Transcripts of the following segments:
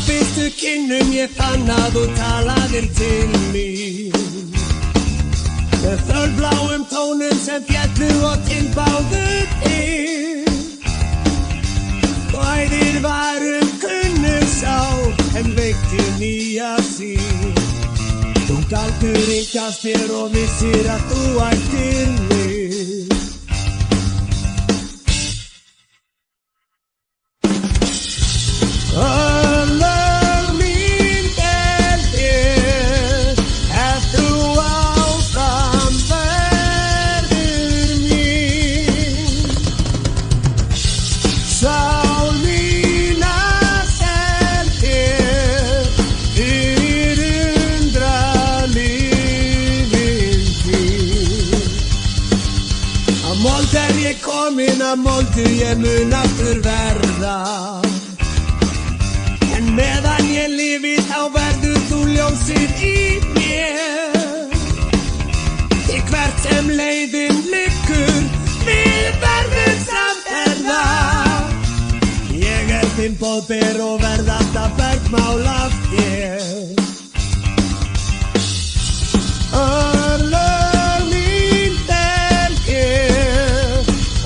fyrstu kynnum ég fann að þú talaðir til mín. Með þölbláum tónum sem fjallu og tilbáðu þig. Bæðir varum kunnur sá en veikti nýja sín. Þú galdur ríkast þér og vissir að þú ættir mig. Örlög mín er þér, ef þú áfram verður mín. Sál mín að sel þér, fyrir undralífin þín. Að mold er ég komin, að moldu ég mun aftur verða. Meðan ég lifi þá verður þú ljósið í mér. Í hvert sem leiðin liggur, við verðum samferða. Ég er þinn boðber og verð alltaf bergmál af þér. Örlög mín er þér,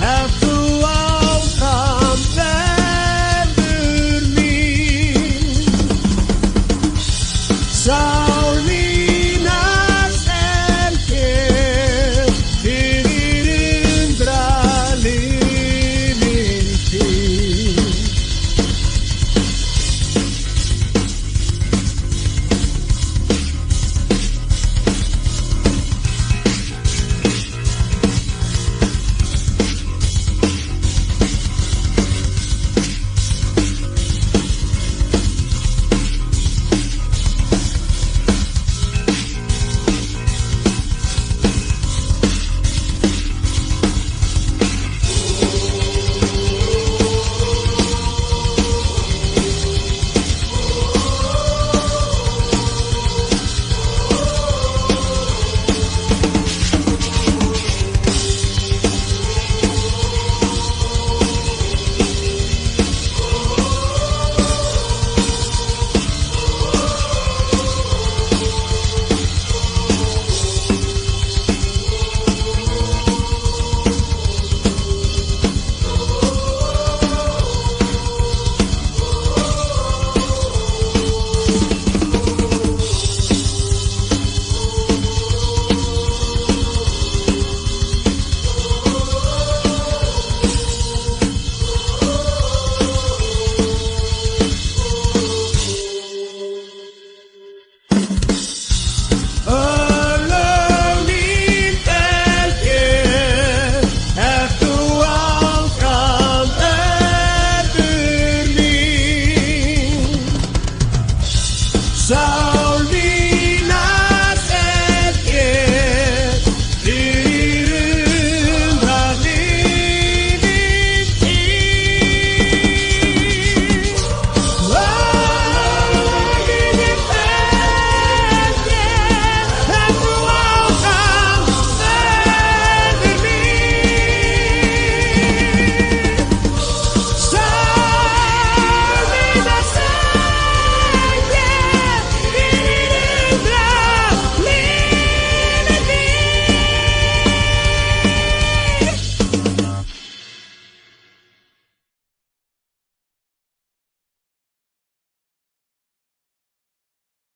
ef þú áfram verður mín. Sál mín að sel þér, fyrir undralífin þín. So